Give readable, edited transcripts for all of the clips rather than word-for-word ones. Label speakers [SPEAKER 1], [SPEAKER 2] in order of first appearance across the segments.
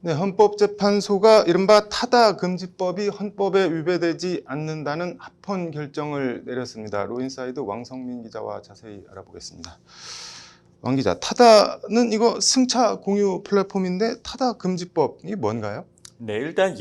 [SPEAKER 1] 네, 헌법재판소가 이른바 타다금지법이 헌법에 위배되지 않는다는 합헌 결정을 내렸습니다. 로인사이드 왕성민 기자와 자세히 알아보겠습니다. 왕 기자, 타다는 이거 승차 공유 플랫폼인데 타다금지법이 뭔가요?
[SPEAKER 2] 네, 일단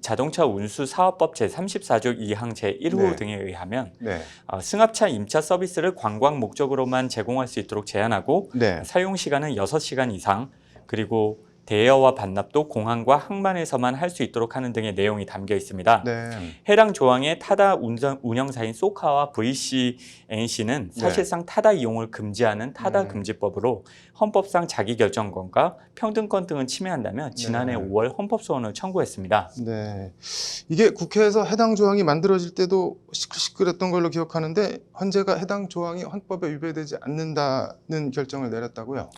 [SPEAKER 2] 자동차 운수 사업법 제34조 2항 제1호
[SPEAKER 1] 네.
[SPEAKER 2] 등에 의하면
[SPEAKER 1] 네.
[SPEAKER 2] 승합차 임차 서비스를 관광 목적으로만 제공할 수 있도록 제한하고
[SPEAKER 1] 네.
[SPEAKER 2] 사용 시간은 6시간 이상, 그리고 대여와 반납도 공항과 항만에서만 할 수 있도록 하는 등의 내용이 담겨 있습니다.
[SPEAKER 1] 네.
[SPEAKER 2] 해당 조항의 타다 운영사인 소카와 VCNC는 사실상 타다 이용을 금지하는 타다 금지법으로 헌법상 자기결정권과 평등권 등을 침해한다며 지난해 5월 헌법소원을 청구했습니다.
[SPEAKER 1] 네. 이게 국회에서 해당 조항이 만들어질 때도 시끌시끌했던 걸로 기억하는데 헌재가 해당 조항이 헌법에 위배되지 않는다는 결정을 내렸다고요?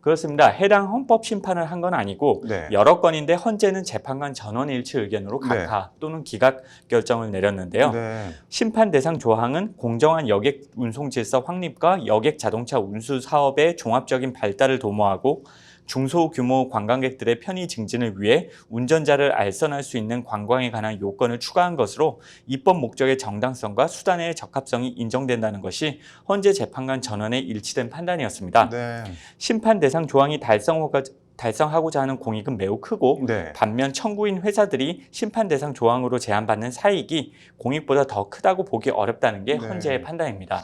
[SPEAKER 2] 그렇습니다. 해당 헌법 심판을 한 건 아니고
[SPEAKER 1] 네.
[SPEAKER 2] 여러 건인데 헌재는 재판관 전원 일치 의견으로 각하 또는 기각 결정을 내렸는데요.
[SPEAKER 1] 네.
[SPEAKER 2] 심판 대상 조항은 공정한 여객 운송 질서 확립과 여객 자동차 운수 사업의 종합적인 발달을 도모하고 중소규모 관광객들의 편의 증진을 위해 운전자를 알선할 수 있는 관광에 관한 요건을 추가한 것으로 입법 목적의 정당성과 수단의 적합성이 인정된다는 것이 헌재 재판관 전원의 일치된 판단이었습니다.
[SPEAKER 1] 네.
[SPEAKER 2] 심판 대상 조항이 달성하고자 하는 공익은 매우 크고
[SPEAKER 1] 네.
[SPEAKER 2] 반면 청구인 회사들이 심판 대상 조항으로 제한받는 사익이 공익보다 더 크다고 보기 어렵다는 게
[SPEAKER 1] 네.
[SPEAKER 2] 헌재의 판단입니다.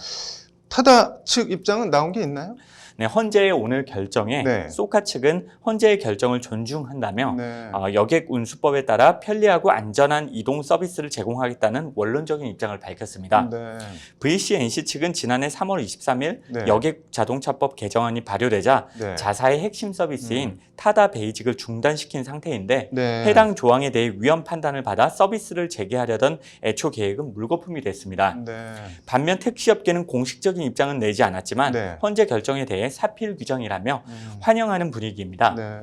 [SPEAKER 1] 타다 측 입장은 나온 게 있나요?
[SPEAKER 2] 네, 헌재의 오늘 결정에
[SPEAKER 1] 네.
[SPEAKER 2] 소카 측은 헌재의 결정을 존중한다며
[SPEAKER 1] 네.
[SPEAKER 2] 여객운수법에 따라 편리하고 안전한 이동 서비스를 제공하겠다는 원론적인 입장을 밝혔습니다.
[SPEAKER 1] 네.
[SPEAKER 2] VCNC 측은 지난해 3월 23일
[SPEAKER 1] 네.
[SPEAKER 2] 여객자동차법 개정안이 발효되자
[SPEAKER 1] 네.
[SPEAKER 2] 자사의 핵심 서비스인 타다 베이직을 중단시킨 상태인데
[SPEAKER 1] 네.
[SPEAKER 2] 해당 조항에 대해 위헌 판단을 받아 서비스를 재개하려던 애초 계획은 물거품이 됐습니다.
[SPEAKER 1] 네.
[SPEAKER 2] 반면 택시업계는 공식적인 입장은 내지 않았지만
[SPEAKER 1] 네.
[SPEAKER 2] 헌재 결정에 대해 사필 규정이라며 환영하는 분위기입니다.
[SPEAKER 1] 네.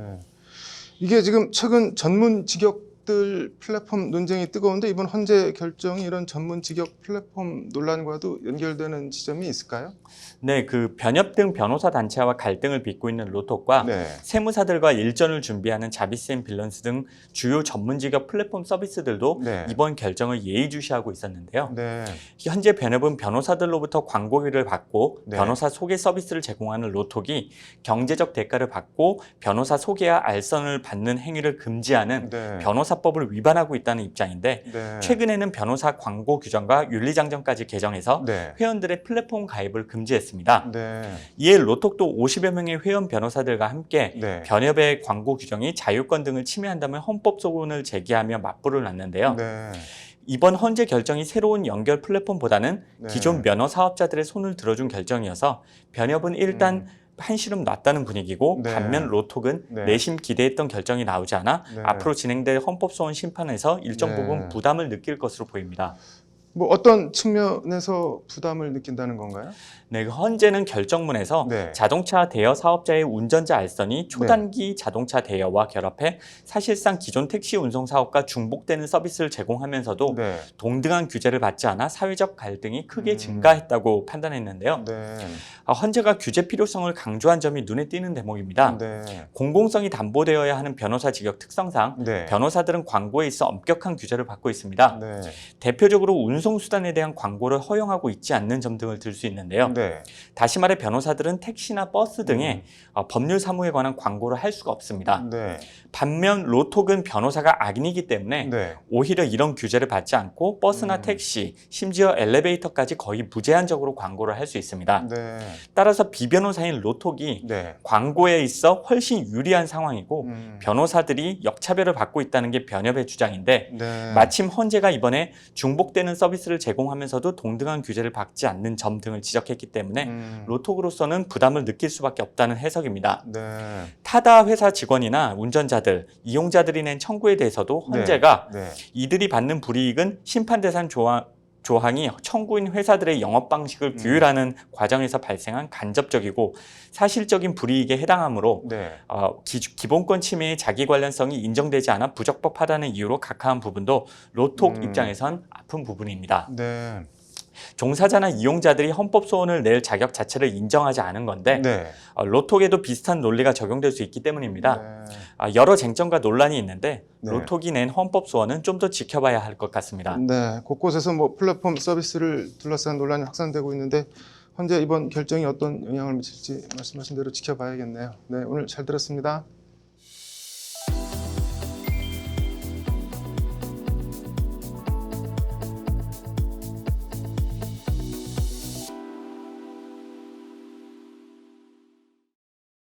[SPEAKER 1] 이게 지금 최근 전문 직역들 플랫폼 논쟁이 뜨거운데 이번 헌재 결정이 이런 전문 직역 플랫폼 논란과도 연결되는 지점이 있을까요?
[SPEAKER 2] 네, 그 변협 등 변호사 단체와 갈등을 빚고 있는 로톡과
[SPEAKER 1] 네.
[SPEAKER 2] 세무사들과 일전을 준비하는 자비스앤빌런스 등 주요 전문 직역 플랫폼 서비스들도
[SPEAKER 1] 네.
[SPEAKER 2] 이번 결정을 예의주시하고 있었는데요.
[SPEAKER 1] 네.
[SPEAKER 2] 현재 변협은 변호사들로부터 광고비를 받고
[SPEAKER 1] 네.
[SPEAKER 2] 변호사 소개 서비스를 제공하는 로톡이 경제적 대가를 받고 변호사 소개와 알선을 받는 행위를 금지하는
[SPEAKER 1] 네.
[SPEAKER 2] 변호사법을 위반하고 있다는 입장인데
[SPEAKER 1] 네.
[SPEAKER 2] 최근에는 변호사 광고 규정과 윤리장정까지 개정해서
[SPEAKER 1] 네.
[SPEAKER 2] 회원들의 플랫폼 가입을 금지했습니다.
[SPEAKER 1] 네.
[SPEAKER 2] 이에 로톡도 50여 명의 회원 변호사들과 함께
[SPEAKER 1] 네.
[SPEAKER 2] 변협의 광고 규정이 자유권 등을 침해한다며 헌법 소원을 제기하며 맞불을 놨는데요.
[SPEAKER 1] 네.
[SPEAKER 2] 이번 헌재 결정이 새로운 연결 플랫폼보다는
[SPEAKER 1] 네.
[SPEAKER 2] 기존 면허 사업자들의 손을 들어준 결정이어서 변협은 일단 한시름 놨다는 분위기고
[SPEAKER 1] 네.
[SPEAKER 2] 반면 로톡은
[SPEAKER 1] 네.
[SPEAKER 2] 내심 기대했던 결정이 나오지 않아
[SPEAKER 1] 네.
[SPEAKER 2] 앞으로 진행될 헌법소원 심판에서 일정
[SPEAKER 1] 네.
[SPEAKER 2] 부분 부담을 느낄 것으로 보입니다.
[SPEAKER 1] 뭐 어떤 측면에서 부담을 느낀다는 건가요?
[SPEAKER 2] 네, 그 헌재는 결정문에서
[SPEAKER 1] 네.
[SPEAKER 2] 자동차 대여 사업자의 운전자 알선이 초단기 자동차 대여와 결합해 사실상 기존 택시 운송 사업과 중복되는 서비스를 제공하면서도
[SPEAKER 1] 네.
[SPEAKER 2] 동등한 규제를 받지 않아 사회적 갈등이 크게 증가했다고 판단했는데요.
[SPEAKER 1] 네.
[SPEAKER 2] 헌재가 규제 필요성을 강조한 점이 눈에 띄는 대목입니다.
[SPEAKER 1] 네.
[SPEAKER 2] 공공성이 담보되어야 하는 변호사 직역 특성상
[SPEAKER 1] 네.
[SPEAKER 2] 변호사들은 광고에 있어 엄격한 규제를 받고 있습니다.
[SPEAKER 1] 네.
[SPEAKER 2] 대표적으로 운송수단에 대한 광고를 허용하고 있지 않는 점 등을 들 수 있는데요.
[SPEAKER 1] 네.
[SPEAKER 2] 다시 말해 변호사들은 택시나 버스 등의 법률 사무에 관한 광고를 할 수가 없습니다.
[SPEAKER 1] 네.
[SPEAKER 2] 반면 로톡은 변호사가 악인이기 때문에
[SPEAKER 1] 네.
[SPEAKER 2] 오히려 이런 규제를 받지 않고 버스나 택시, 심지어 엘리베이터까지 거의 무제한적으로 광고를 할 수 있습니다.
[SPEAKER 1] 네.
[SPEAKER 2] 따라서 비변호사인 로톡이
[SPEAKER 1] 네.
[SPEAKER 2] 광고에 있어 훨씬 유리한 상황이고 변호사들이 역차별을 받고 있다는 게 변협의 주장인데
[SPEAKER 1] 네.
[SPEAKER 2] 마침 헌재가 이번에 중복되는 서비스를 제공하면서도 동등한 규제를 받지 않는 점 등을 지적했기 때문에 로톡으로서는 부담을 느낄 수밖에 없다는 해석입니다.
[SPEAKER 1] 네.
[SPEAKER 2] 타다 회사 직원이나 운전자들, 이용자들이 낸 청구에 대해서도 헌재가
[SPEAKER 1] 네.
[SPEAKER 2] 이들이 받는 불이익은 심판 대상 조항이 청구인 회사들의 영업 방식을 규율하는 과정에서 발생한 간접적이고 사실적인 불이익에 해당하므로
[SPEAKER 1] 네.
[SPEAKER 2] 기본권 침해의 자기 관련성이 인정되지 않아 부적법하다는 이유로 각하한 부분도 로톡 입장에선 아픈 부분입니다.
[SPEAKER 1] 네.
[SPEAKER 2] 종사자나 이용자들이 헌법 소원을 낼 자격 자체를 인정하지 않은 건데
[SPEAKER 1] 네.
[SPEAKER 2] 로톡에도 비슷한 논리가 적용될 수 있기 때문입니다.
[SPEAKER 1] 네.
[SPEAKER 2] 여러 쟁점과 논란이 있는데
[SPEAKER 1] 네.
[SPEAKER 2] 로톡이 낸 헌법 소원은 좀 더 지켜봐야 할 것 같습니다.
[SPEAKER 1] 네, 곳곳에서 뭐 플랫폼 서비스를 둘러싼 논란이 확산되고 있는데 현재 이번 결정이 어떤 영향을 미칠지 말씀하신 대로 지켜봐야겠네요. 네, 오늘 잘 들었습니다.